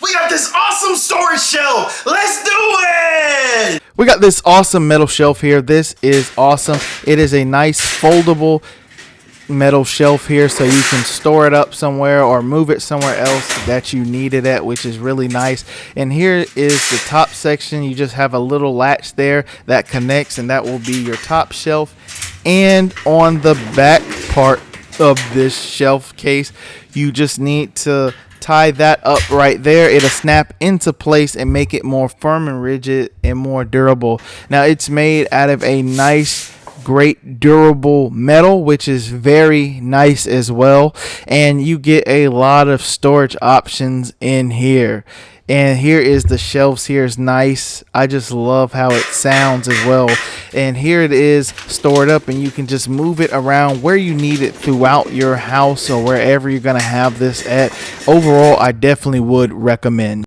We got this awesome storage shelf. Let's do it. We got this awesome metal shelf here. This is awesome. It is a nice foldable metal shelf here, so you can store it up somewhere or move it somewhere else that you need it at, which is really nice. And here is the top section. You just have a little latch there that connects, and that will be your top shelf. And on the back part of this shelf case, you just need to tie that up right there. It'll snap into place and make it more firm and rigid and more durable. Now it's made out of a nice, great durable metal, which is very nice as well, and you get a lot of storage options in here. And here is the shelves. Here is nice. I just love how it sounds as well. And here it is stored up, and you can just move it around where you need it throughout your house or wherever you're going to have this at. Overall, I definitely would recommend.